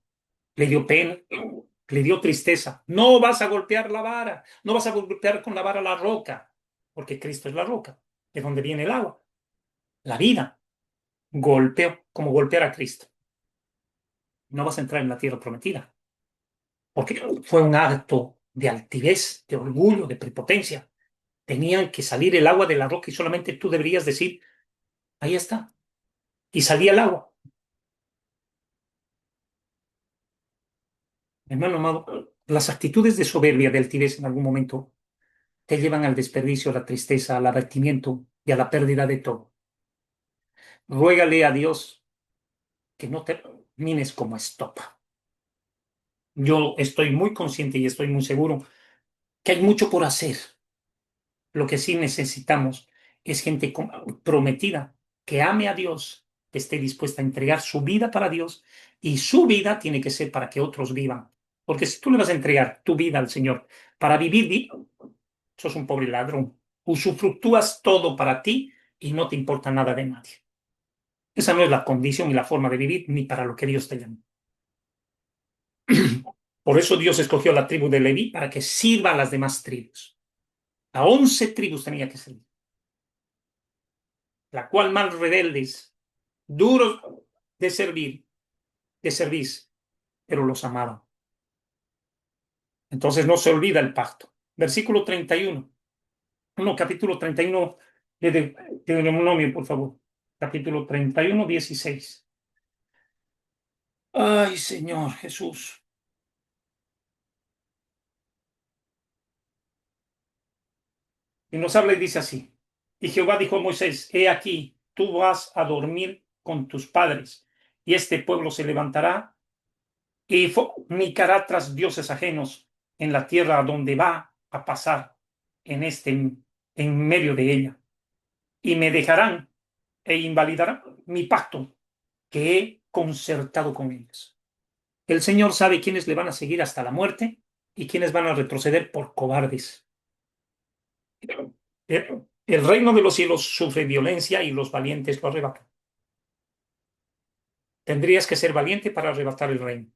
Le dio pena, le dio tristeza. No vas a golpear la vara, no vas a golpear con la vara la roca, porque Cristo es la roca, de donde viene el agua. La vida golpeó como golpear a Cristo. No vas a entrar en la tierra prometida, porque fue un acto de altivez, de orgullo, de prepotencia. Tenía que salir el agua de la roca y solamente tú deberías decir, ahí está. Y salía el agua. Hermano amado, las actitudes de soberbia, de altivez en algún momento te llevan al desperdicio, a la tristeza, al abatimiento y a la pérdida de todo. Ruégale a Dios que no te mines como estopa. Yo estoy muy consciente y estoy muy seguro que hay mucho por hacer. Lo que sí necesitamos es gente prometida, que ame a Dios, que esté dispuesta a entregar su vida para Dios y su vida tiene que ser para que otros vivan. Porque si tú le vas a entregar tu vida al Señor para vivir, sos un pobre ladrón. Usufructúas todo para ti y no te importa nada de nadie. Esa no es la condición y la forma de vivir ni para lo que Dios te llama. Por eso Dios escogió la tribu de Leví para que sirva a las demás tribus. A 11 tribus tenía que servir, la cual más rebeldes, duros de servir, pero los amaban. Entonces no se olvida el pacto. Versículo 31. No, capítulo 31 de Deuteronomio, por favor. Capítulo 31, 16. Ay, Señor Jesús. Y nos habla y dice así. Y Jehová dijo a Moisés, he aquí, tú vas a dormir con tus padres, y este pueblo se levantará y fornicará tras dioses ajenos en la tierra donde va a pasar en medio de ella. Y me dejarán e invalidarán mi pacto que he concertado con ellos. El Señor sabe quiénes le van a seguir hasta la muerte y quiénes van a retroceder por cobardes. El reino de los cielos sufre violencia y los valientes lo arrebatan. Tendrías que ser valiente para arrebatar el reino.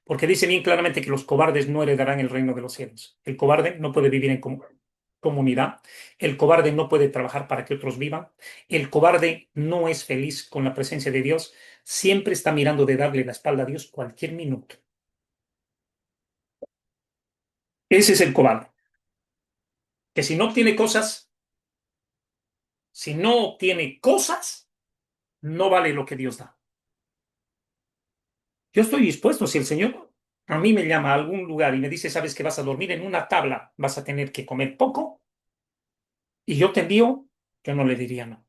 Porque dice bien claramente que los cobardes no heredarán el reino de los cielos. El cobarde no puede vivir en comunidad. El cobarde no puede trabajar para que otros vivan. El cobarde no es feliz con la presencia de Dios. Siempre está mirando de darle la espalda a Dios cualquier minuto. Ese es el cobarde. Que si no tiene cosas, no vale lo que Dios da. Yo estoy dispuesto, si el Señor a mí me llama a algún lugar y me dice, sabes que vas a dormir en una tabla, vas a tener que comer poco, y yo te envío, yo no le diría no.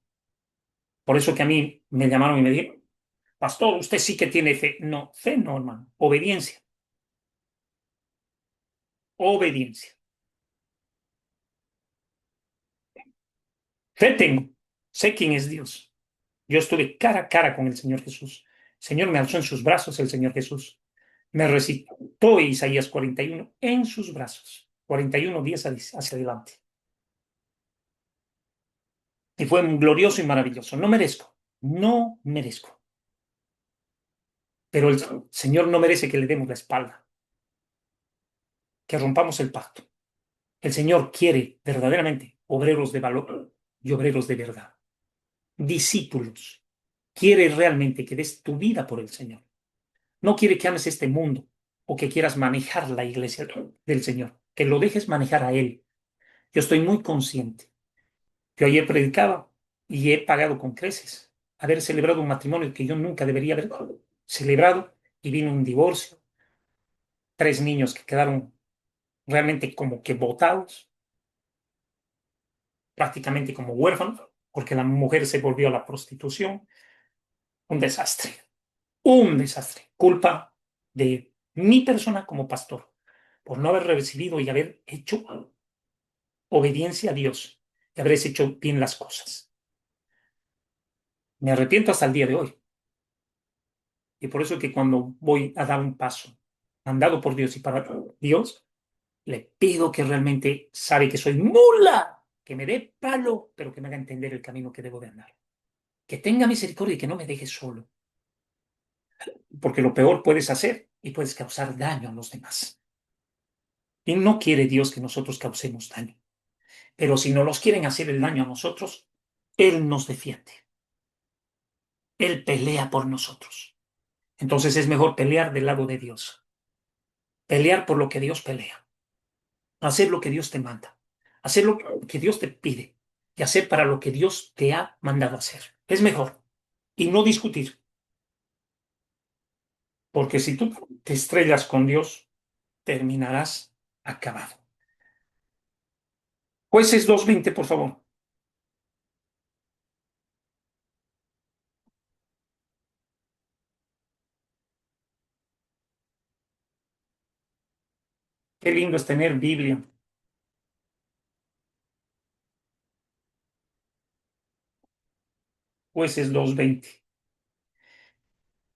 Por eso que a mí me llamaron y me dijeron, pastor, usted sí que tiene fe. No, fe no, hermano, obediencia, obediencia. Fe tengo, sé quién es Dios. Yo estuve cara a cara con el Señor Jesús. El Señor me alzó en sus brazos, el Señor Jesús. Me recitó Isaías 41 en sus brazos, 41 días hacia adelante. Y fue glorioso y maravilloso. No merezco, no merezco. Pero el Señor no merece que le demos la espalda, que rompamos el pacto. El Señor quiere verdaderamente obreros de valor y obreros de verdad, discípulos. Quiere realmente que des tu vida por el Señor. No quiere que ames este mundo o que quieras manejar la iglesia del Señor, que lo dejes manejar a Él. Yo estoy muy consciente. Yo ayer predicaba y he pagado con creces haber celebrado un matrimonio que yo nunca debería haber celebrado y vino un divorcio, 3 niños que quedaron realmente como que botados, prácticamente como huérfanos, porque la mujer se volvió a la prostitución. Un desastre, un desastre. Culpa de mi persona como pastor por no haber recibido y haber hecho obediencia a Dios y haber hecho bien las cosas. Me arrepiento hasta el día de hoy. Y por eso que cuando voy a dar un paso mandado por Dios y para Dios, le pido que realmente sabe que soy mula, que me dé palo, pero que me haga entender el camino que debo de andar. Que tenga misericordia y que no me deje solo. Porque lo peor puedes hacer y puedes causar daño a los demás. Y no quiere Dios que nosotros causemos daño. Pero si no los quieren hacer el daño a nosotros, Él nos defiende. Él pelea por nosotros. Entonces es mejor pelear del lado de Dios. Pelear por lo que Dios pelea. Hacer lo que Dios te manda. Hacer lo que Dios te pide. Y hacer para lo que Dios te ha mandado hacer. Es mejor. Y no discutir. Porque si tú te estrellas con Dios, terminarás acabado. Jueces 2:20, por favor. Qué lindo es tener Biblia. Jueces 2:20.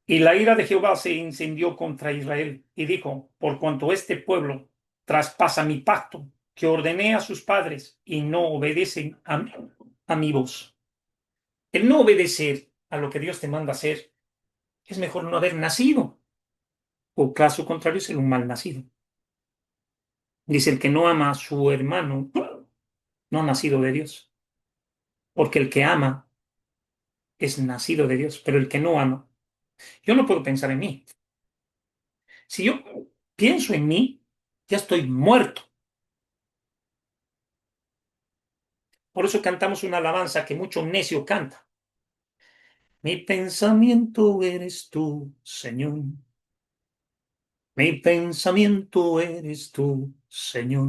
Y la ira de Jehová se incendió contra Israel y dijo, por cuanto este pueblo traspasa mi pacto que ordené a sus padres y no obedecen a mi voz. El no obedecer a lo que Dios te manda hacer es mejor no haber nacido, o caso contrario, ser un mal nacido. Dice, el que no ama a su hermano no ha nacido de Dios, porque el que ama es nacido de Dios, pero el que no ama, yo no puedo pensar en mí. Si yo pienso en mí, ya estoy muerto. Por eso cantamos una alabanza que mucho necio canta. Mi pensamiento eres tú, Señor. Mi pensamiento eres tú, Señor.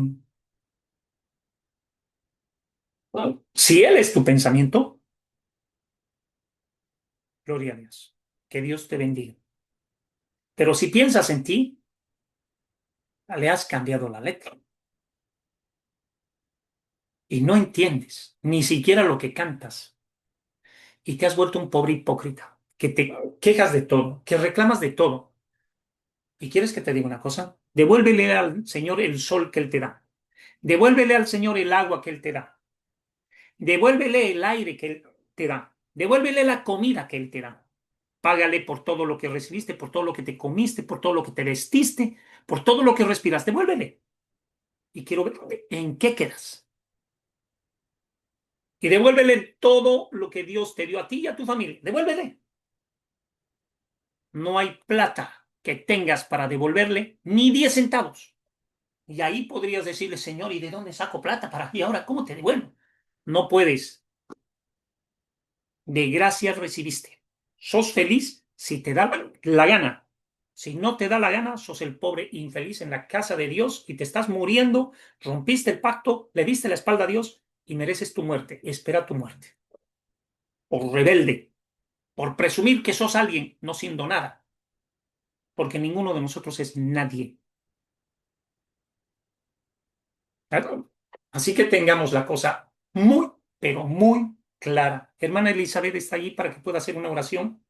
Si Él es tu pensamiento, gloria a Dios. Que Dios te bendiga. Pero si piensas en ti, le has cambiado la letra. Y no entiendes ni siquiera lo que cantas. Y te has vuelto un pobre hipócrita, que te quejas de todo, que reclamas de todo. ¿Y quieres que te diga una cosa? Devuélvele al Señor el sol que Él te da. Devuélvele al Señor el agua que Él te da. Devuélvele el aire que Él te da. Devuélvele la comida que Él te da. Págale por todo lo que recibiste, por todo lo que te comiste, por todo lo que te vestiste, por todo lo que respiraste. Devuélvele. Y quiero ver en qué quedas. Y devuélvele todo lo que Dios te dio a ti y a tu familia. Devuélvele. No hay plata que tengas para devolverle ni 10 centavos. Y ahí podrías decirle, Señor, ¿y de dónde saco plata para ti ahora? ¿Cómo te devuelvo? No puedes. De gracias recibiste. Sos feliz si te da la gana. Si no te da la gana, sos el pobre infeliz en la casa de Dios y te estás muriendo, rompiste el pacto, le diste la espalda a Dios y mereces tu muerte. Espera tu muerte. Por rebelde, por presumir que sos alguien, no siendo nada. Porque ninguno de nosotros es nadie. ¿Claro? Así que tengamos la cosa muy, pero muy clara. Hermana Elizabeth está allí para que pueda hacer una oración.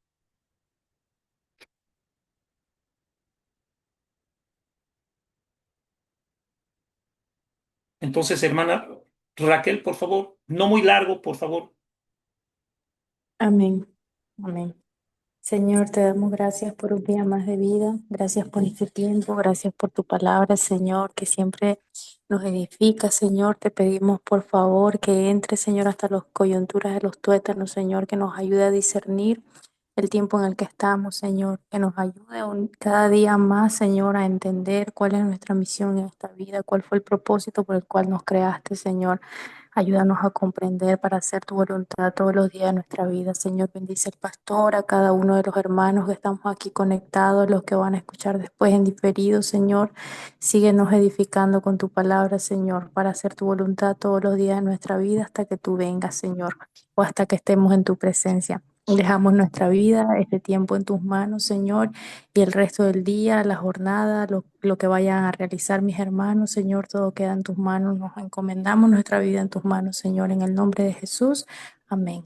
Entonces, hermana Raquel, por favor, no muy largo, por favor. Amén. Amén. Señor, te damos gracias por un día más de vida. Gracias por este tiempo. Gracias por tu palabra, Señor, que siempre nos edifica, Señor. Te pedimos, por favor, que entre, Señor, hasta las coyunturas de los tuétanos, Señor, que nos ayude a discernir el tiempo en el que estamos, Señor, que nos ayude cada día más, Señor, a entender cuál es nuestra misión en esta vida, cuál fue el propósito por el cual nos creaste, Señor. Ayúdanos a comprender para hacer tu voluntad todos los días de nuestra vida. Señor, bendice al pastor, a cada uno de los hermanos que estamos aquí conectados, los que van a escuchar después en diferido, Señor. Síguenos edificando con tu palabra, Señor, para hacer tu voluntad todos los días de nuestra vida hasta que tú vengas, Señor, o hasta que estemos en tu presencia. Dejamos nuestra vida, este tiempo en tus manos, Señor, y el resto del día, la jornada, lo que vayan a realizar mis hermanos, Señor, todo queda en tus manos. Nos encomendamos nuestra vida en tus manos, Señor, en el nombre de Jesús. Amén.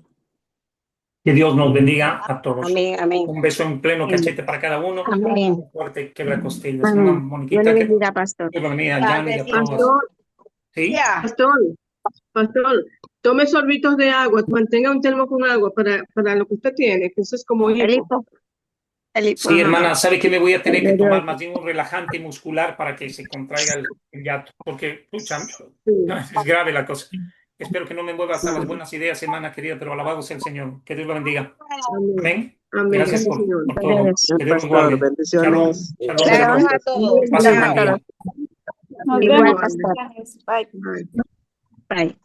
Que Dios nos bendiga a todos. Amén, amén. Un beso en pleno cachete para cada uno. Amén. Un fuerte quebracostillas. Hermana Amén. Dios Moniquita, le que bendiga, pastor. bienvenida a Jan y a todos. Pastor, ¿Sí? pastor, tome sorbitos de agua, mantenga un termo con agua para lo que usted tiene, que eso es como El hipo. hipo, el hipo. Sí, hermana, ¿sabe que me voy a tener que tomar Ajá. más bien un relajante muscular para que se contraiga el yato? Porque, pucha, Sí. es grave la cosa. Espero que no me mueva hasta las buenas ideas, hermana querida, pero alabado sea el Señor. Que Dios lo bendiga. Amén. Amén. Amén. Gracias Gracias, Señor. por todo. Gracias. Que Dios nos Pastor, guarde. Shalom, bendiciones. shalom, Shalom shalom. a todos. Que pase Shalom buen a día. todos. Nos Igual, vemos. pastor. Bye. Bye. Bye.